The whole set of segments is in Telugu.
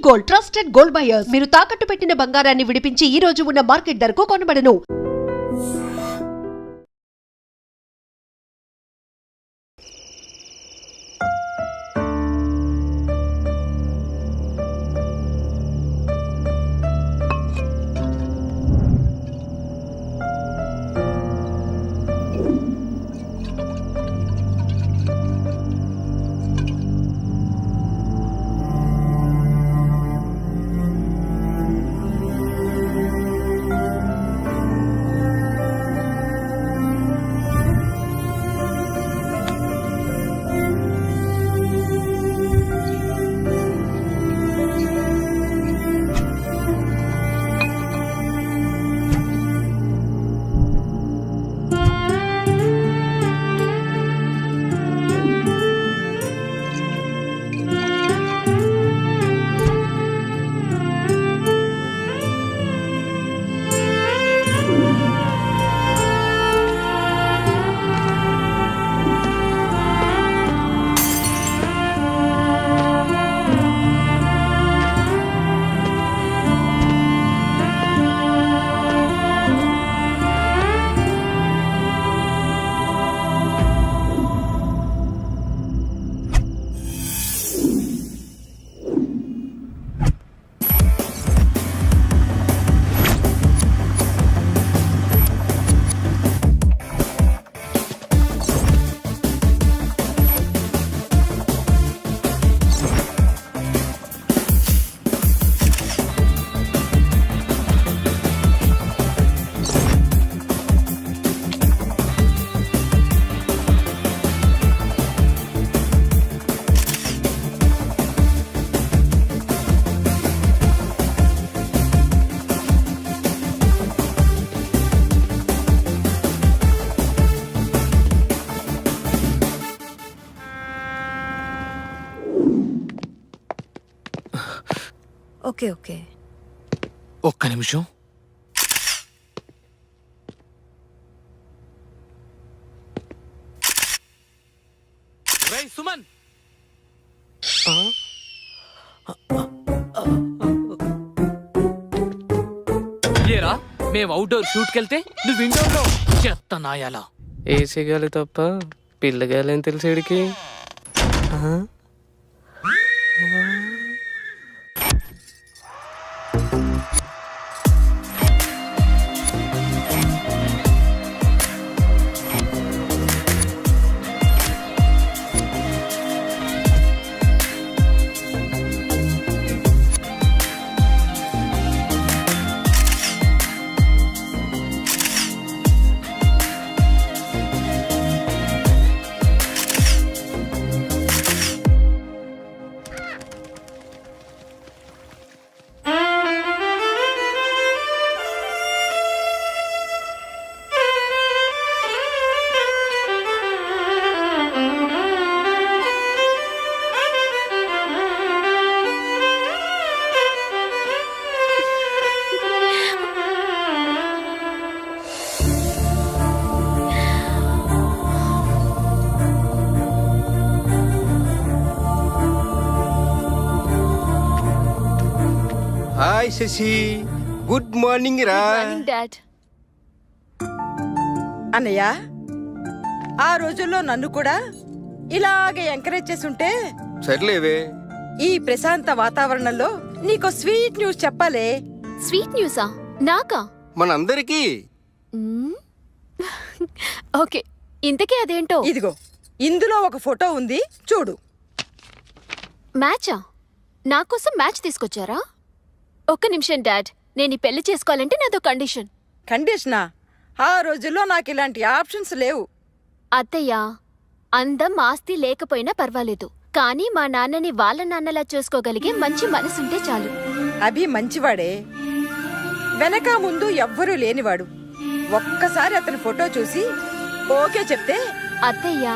Gold, trusted gold buyers. మీరు తాకట్టు పెట్టిన బంగారాన్ని విడిపించి ఈ రోజు ఉన్న మార్కెట్ ధరకు కొనబడను. ఓకే ఓకే ఒక్క నిమిషం. రేయ్ సుమన్, ఏరా మేము అవుట్డోర్ షూట్కి వెళ్తే నువ్వు విండోలో చెత్త నాయాలా? ఏసీ గాలి తప్ప పిల్లగాలి అని తెలిసేడికి. హాయ్ శశి, గుడ్ మార్నింగ్ రా. డాడ్. అన్నయ్య, ఆ రోజుల్లో నన్ను కూడా ఇలాగే ఎంకరేజ్ చేసుంటే సర్లేవే. ఈ ప్రశాంత వాతావరణంలో నీకో స్వీట్ న్యూస్ చెప్పాలే. స్వీట్ న్యూసా? నాకా? మనందరికీ. ఓకే, ఇంతకీ అదేంటో? ఇదిగో, ఇందులో ఒక ఫోటో ఉంది, చూడు. మ్యాచా? నాకోసం మ్యాచ్ తీసుకొచ్చారా? ఒక్క నిమిషం డాడ్, నేను ఈ పెళ్లి చేసుకోవాలంటే నాదో కండిషన్. కండిషనా? ఆ రోజుల్లో నాకు ఇలాంటి ఆప్షన్స్ లేవు. అత్తయ్య, అందం ఆస్తి లేకపోయినా పర్వాలేదు, కానీ మా నాన్నని వాళ్ళ నాన్నలా చూసుకోగలిగే మంచి మనసుంటే చాలు. అభి మంచివాడే, వెనక ముందు ఎవ్వరూ లేనివాడు. ఒక్కసారి అతని ఫోటో చూసి ఓకే చెప్తే. అత్తయ్య,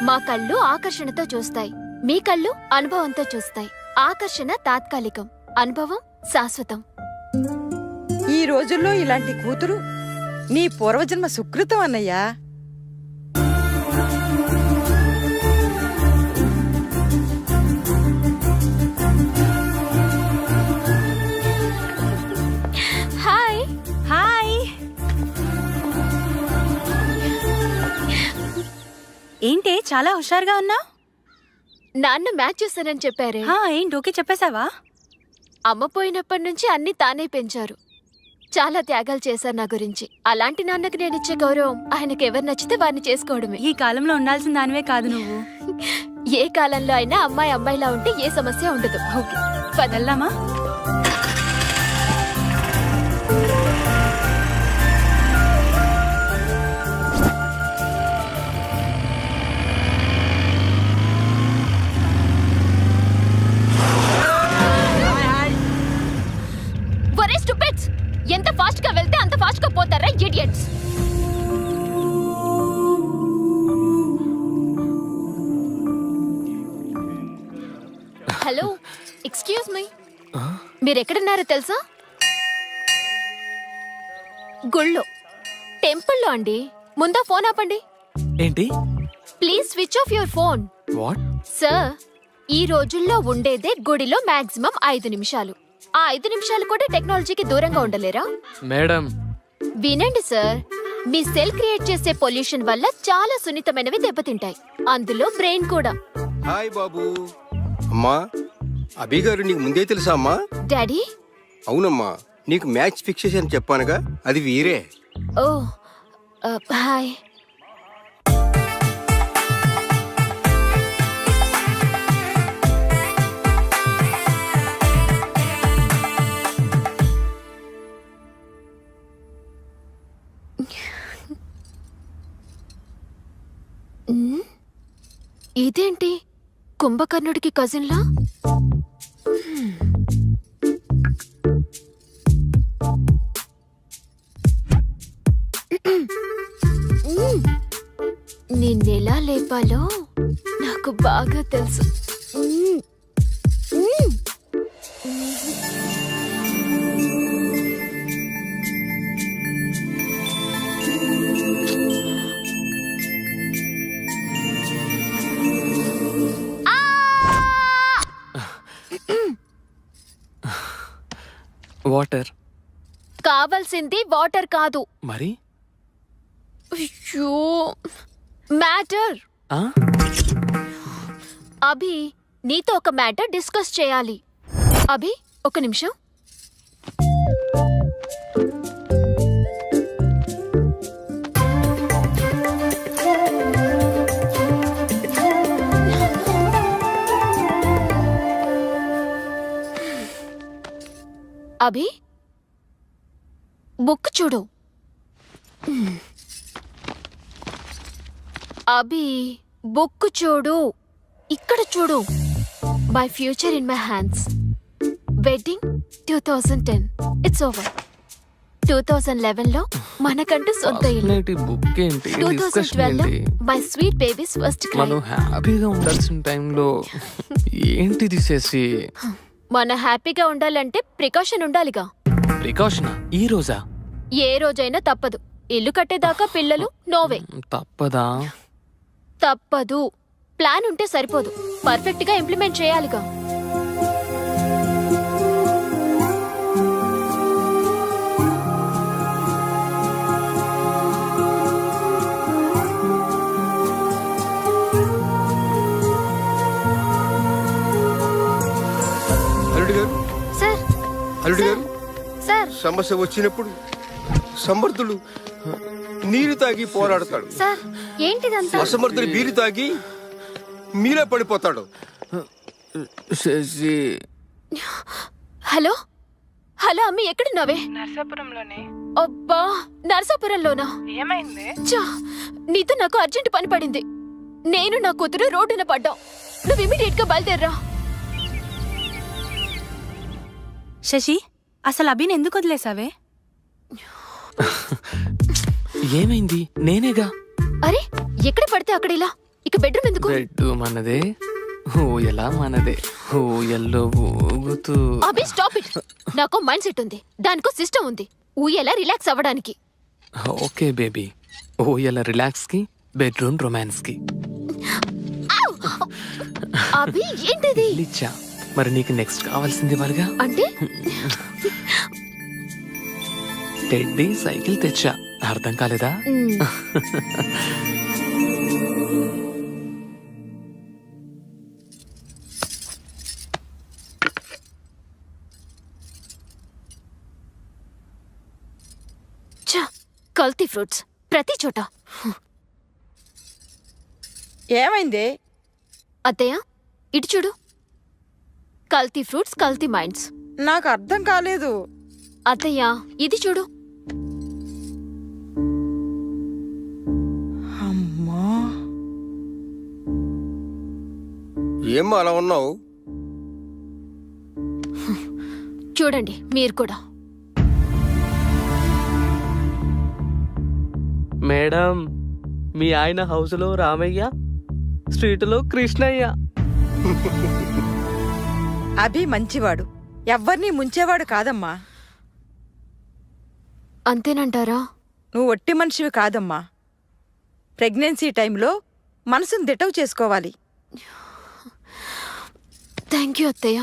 మా కళ్ళు ఆకర్షణతో చూస్తాయి, మీ కళ్ళు అనుభవంతో చూస్తాయి. ఆకర్షణ తాత్కాలికం, అనుభవం శాశ్వతం. ఈ రోజుల్లో ఇలాంటి కూతురు నీ పూర్వజన్మ సుకృతం అన్నయ్యా. చాలా హుషారుగా ఉన్నావు. నాన్న మ్యాచ్ చూస్తానని చెప్పారే. ఏంటి ఓకే చెప్పేశావా? అమ్మ పోయినప్పటి నుంచి అన్ని తానే పెంచారు. చాలా త్యాగాలు చేశారు నా గురించి. అలాంటి నాన్నకి నేను ఇచ్చే గౌరవం ఆయనకి ఎవరు నచ్చితే వారిని చేసుకోవడమే. ఈ కాలంలో ఉండాల్సిన దానివే కాదు నువ్వు. ఏ కాలంలో అయినా అమ్మాయి అమ్మాయిలా ఉంటే ఏ సమస్య ఉండదు. ఓకే వెళ్దామా? ఒరే స్టూపిడ్స్, ఎంత ఫాస్ట్ గా వెళ్తే అంత ఫాస్ట్ గా పోతారా ఇడియట్స్. హలో, ఎక్స్క్యూజ్ మీ, మీరు ఎక్కడున్నారో తెలుసా? గుళ్ళో, టెంపుల్లో అండి. ముందా ఫోన్ ఆపండి. ఏంటి? Please switch off your phone. What? Sir, ఈ రోజుల్లో ఉండేదే గుడిలో మాక్సిమం 5 నిమిషాలు. ఆ 5 నిమిషాలు కూడా టెక్నాలజీకి దూరంగా ఉండలేరా? మేడం, వినండి సార్, మీ సెల్ క్రియేట్ చేసే పొల్యూషన్ వల్ల చాలా సున్నితమైనవి దెబ్బతింటాయి, అందులో బ్రెయిన్ కూడా. హాయ్ బాబు. అమ్మా, అభి గారు నీకు ముందే తెలుసా అమ్మా? డాడీ? అవునమ్మా, నీకు మ్యాచ్ ఫిక్స్ చేసి చెప్పానుగా, అది వీరే. ఓ, హాయ్. ఇదేంటి, కుంభకర్ణుడికి కజిన్లా? నిన్నెలా లేపాలో నాకు బాగా తెలుసు. వాటర్ కావాల్సింది వాటర్ కాదు. మరి? అయ్యో, మ్యాటర్. అభి, నీతో ఒక మ్యాటర్ డిస్కస్ చేయాలి. అభి, ఒక నిమిషం. అభి, బుక్ చూడు. అభి, బుక్ చూడు. ఇక్కడ చూడు. My future in my hands. Wedding 2010. It's over. 2011లో మనకంటూ సొంత ఇల్లు. బుక్ ఏంటి? 2012లో my sweet baby's first cry. మనం హ్యాపీగా ఉండాల్సిన టైంలో ఏంటి తీసేసి? మన హ్యాపీగా ఉండాలంటే ప్రికాషన్ ఉండాలిగా. ప్రికాషనా? ఈ రోజా? ఏ రోజైనా తప్పదు. ఇల్లు కట్టేదాకా పిల్లలు నోవే. తప్పదా? తప్పదు. ప్లాన్ ఉంటే సరిపోదు, పర్ఫెక్ట్ గా ఇంప్లిమెంట్ చేయాలిగా. అల్లుడు గారు, సార్, అల్లుడు గారు, సార్, సమస్య వచ్చినప్పుడు సమర్థుడు నీరు తాగి పోరాడతాడు. సార్, ఏంటిదంతా? అసమర్థుడు బీరు తాగి మీరే పడిపోతాడు. శశి, హలో హలో, అమ్మి ఎక్కడున్నావే? నర్సాపురంలోనే. అబ్బా, నర్సాపురంలోనా? ఏమైంది? చా, నీతో నాకు అర్జెంట్ పని పడింది. నేను నా కూతురు రోడ్డున పడ్డాం. నువ్వు ఇమీడియట్ గా బయలుదేర్రా. శశి, అసలు అభిని ఎందుకు వదిలేసావే? ఏమైంది? నేనేగా. అరే, ఎక్కడ పడితే అక్కడ ఇలా. ఇక బెడ్రూమ్ ఎందుకు? బెడ్ మనదే, ఊయలా మనదే. ఊయల్లో ఊగుతూ. అభి, స్టాప్ ఇట్. నాకు మైండ్ సెట్ ఉంది, దానికో సిస్టమ్ ఉంది. ఊయలా రిలాక్స్ అవ్వడానికి. ఓకే బేబీ, ఊయల రిలాక్స్ కి, బెడ్రూమ్ రొమాన్స్ కి. అభి, ఏంటిది? ఇచ్చా. మరి నీకు నెక్స్ట్ కావాల్సింది వాళ్ళగా అంటే? టెడ్డీ సైకిల్ తెచ్చా. అర్థం కాలేదా? కల్తీ ఫ్రూట్స్ ప్రతి చోట. ఏమైందే? అత్తయ్య ఇటు చూడు. కల్తీ ఫ్రూట్స్, కల్తీ మైండ్స్. నాకు అర్థం కాలేదు. అత్తయ్య ఇది చూడు. అమ్మా, ఏమ్మా అలా ఉన్నావు? చూడండి మీరు కూడా. మేడం, మీ ఆయన హౌస్లో రామయ్య, స్ట్రీట్లో కృష్ణయ్య. అభి మంచివాడు, ఎవ్వరినీ ముంచేవాడు కాదమ్మా. అంతేనంటారా? నువ్వు ఒట్టి మనిషివి కాదమ్మా. ప్రెగ్నెన్సీ టైంలో మనసును దిటవు చేసుకోవాలి. థ్యాంక్ యూ అత్తయ్య.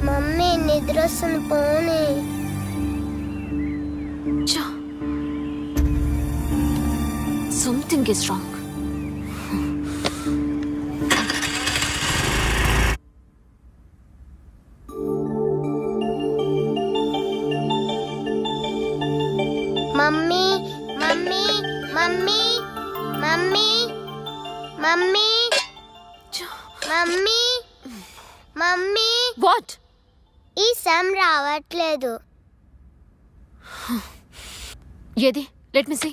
మమ్మీ నిద్ర వస్తుంది పోనీ. Something is wrong. Mummy mummy mummy mummy mummy mummy mummy what? ఈ సమ్ రావట్లేదు. ఏది? Let me see.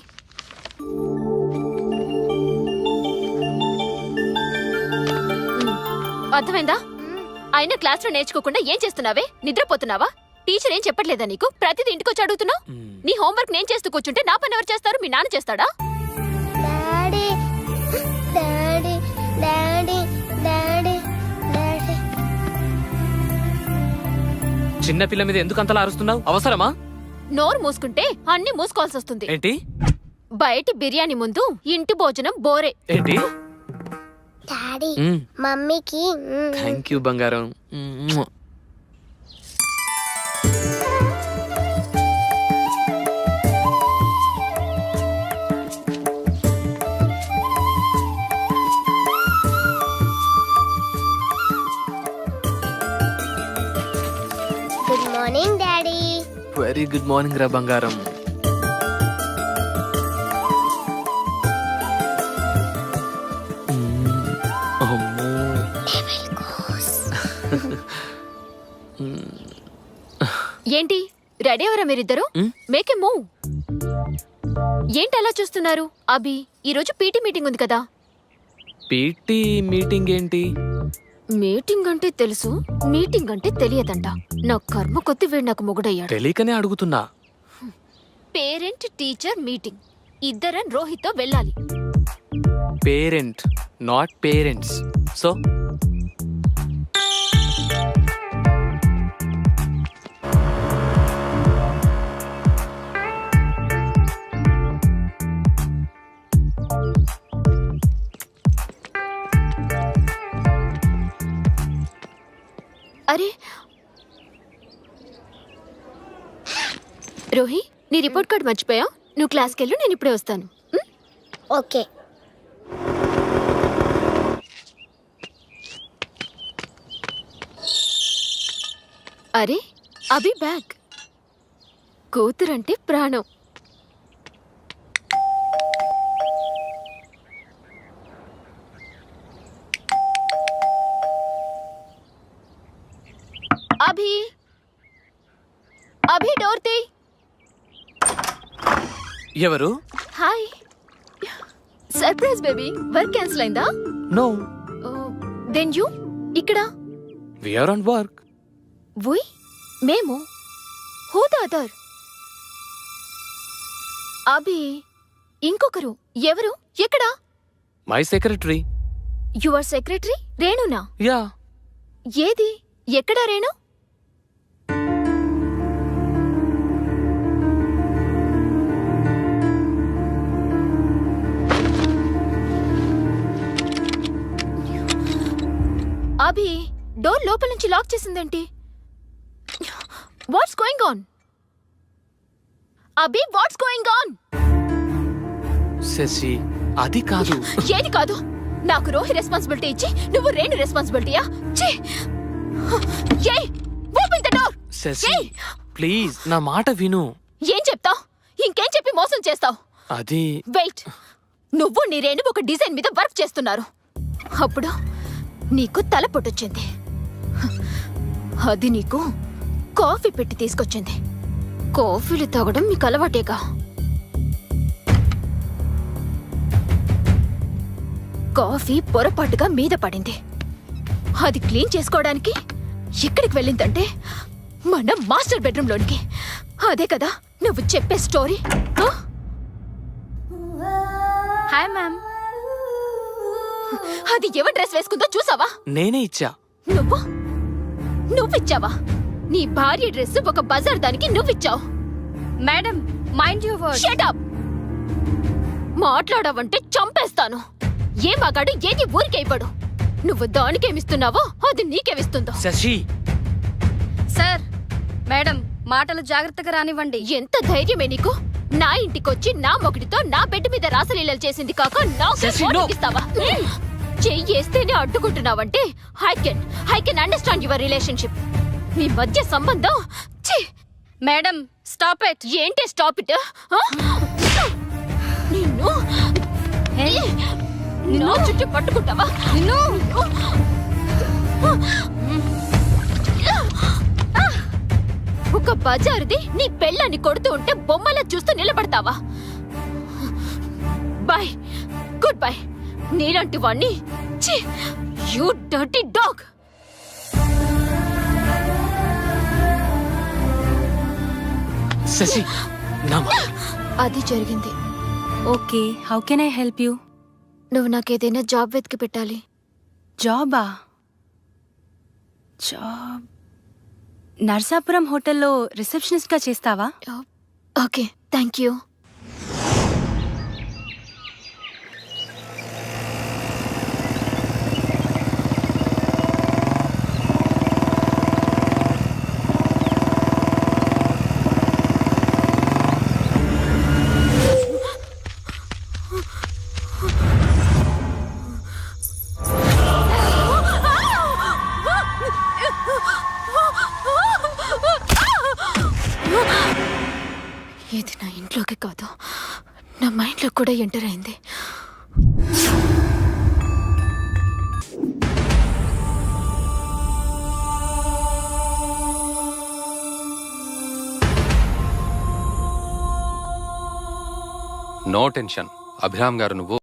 అర్థమైందా? అయినా క్లాస్ లో నేర్చుకోకుండా ఏం చేస్తున్నావే? నిద్రపోతున్నావా? టీచర్ ఏం చెప్పట్లేదా నీకు? ప్రతిదీ ఇంటికొచ్చి అడుగుతున్నావు. నీ హోంవర్క్ నేను చేస్తూ కూర్చుంటే నా పని ఎవరు చేస్తారు? మీ నాన్న చేస్తాడా? Daddy daddy daddy daddy daddy. చిన్న పిల్ల మీద ఎందుకు అంతలా అరుస్తున్నావు? అవసరమా? నోరు మూసుకుంటే అన్ని మూసుకోవాల్సి వస్తుంది. ఏంటి? బయటి బిర్యానీ ముందు ఇంటి భోజనం బోరే. ఏంటి? డాడీ మమ్మీకి థ్యాంక్ యూ బంగారం. Good morning daddy. Very good morning రా బంగారం. ఏంటి రెడీ అవరా మీరిద్దరు? Make a move. ఏంటి అలా చూస్తున్నారు? అభి, ఈరోజు పీటీ మీటింగ్ ఉంది కదా. పీటీ మీటింగ్ ఏంటి? మీటింగ్ అంటే తెలుసు, మీటింగ్ అంటే తెలియదంట. నా కర్మ కొద్ది వీడు నాకు మొగుడయ్యాడు. తెలియకనే అడుగుతున్నా. Parent teacher meeting. ఇద్దరం రోహిత్తో వెళ్ళాలి. Parent not parents. సో అరే రోహి, నీ రిపోర్ట్ కార్డ్ మర్చిపోయా? నువ్వు క్లాస్కి వెళ్ళు, నేను ఇప్పుడే వస్తాను. ఓకే. అరే అభి బ్యాగ్. కూతురంటే ప్రాణం. అభి డోర్ తీ. ఎవరు? Hi. Surprise baby. Work cancel అయిందా? నో, దెన్ యూ ఇక్కడ. We are on work. We మేము. Who the other? అభి. ఇంకొకరు ఎవరు? ఎక్కడ? My secretary. యువర్ సెక్రటరీ రేణునా? యా. ఏది? ఎక్కడా రేణు? అభి డోర్ లోపల నుంచి లాక్ చేసిందేంటి? What's going on? Abhi what's going on? Shashi, అది కాదు. ఏది కాదు? నాకు రోహి రెస్పాన్సిబిలిటీ ఇచ్చి నువ్వు రేణు రెస్పాన్సిబిలిటీయా? Open the door. Shashi please నా మాట విను. ఏం చెప్తావ్? ఇంకేం చెప్పి మోసం చేస్తావ్? అది వెయిట్. నువ్వు నీ రేణు ఒక డిజైన్ మీద వర్క్ చేస్తున్నారు. అప్పుడు నీకు తల పొట్టొచ్చింది. అది నీకు కాఫీ పెట్టి తీసుకొచ్చింది. కాఫీలు తాగడం మీకు అలవాటేగా. కాఫీ పొరపాటుగా మీద పడింది. అది క్లీన్ చేసుకోవడానికి ఎక్కడికి వెళ్ళిందంటే మన మాస్టర్ బెడ్రూమ్ లోనికి. అదే కదా నువ్వు చెప్పే స్టోరీ. Hi ma'am. అది ఎవరి డ్రెస్ వేసుకుందో చూసావా? నేనే ఇచ్చా. నువ్విచ్చావా? నీ భార్య డ్రెస్ ఒక బజార్ దానికి నువ్విచ్చావు. Madam mind your words. Shut up. మాట్లాడావంటే చంపేస్తాను. ఏ మగాడు ఏది ఊరికే ఇవ్వడు. నువ్వు దానికేమిస్తున్నావో అది నీకేమిస్తుందో. శశి, సార్ మేడం మాటలు జాగ్రత్తగా రానివ్వండి. ఎంత ధైర్యమే నీకు? నా ఇంటికొచ్చి నా మొగుడితో నా బెడ్ మీద రాసలీలలు చేసింది కాక శశి, no. నాకిస్తావా? చెయ్యేస్తేనే అడ్డుకుంటున్నావంటే I can understand your relationship. మీ మధ్య సంబంధం. Madam stop it. ఏంటి స్టాప్ ఇట్? నిన్ను నిన్ను చుట్టూ పట్టుకుంటావా? నిన్ను ఒక బజారుది నీ పెళ్ళాన్ని కొడుతూ ఉంటే బొమ్మలా చూస్తూ నిలబడతావా? Bye, good bye. నీలాంటి వాణ్ణి. You dirty dog. శశి నా అది జరిగింది. Okay, how can I help you? నువ్వు నాకేదైనా జాబ్ వెతికి పెట్టాలి. జాబా? జాబ్ నర్సాపురం హోటల్లో రిసెప్షనిస్ట్ గా చేస్తావా? Okay, thank you. ఇది నా ఇంట్లోకి కాదు, నా మైండ్లో కూడా ఎంటర్ అయింది. నో టెన్షన్ అభిరామ్ గారు, నువ్వు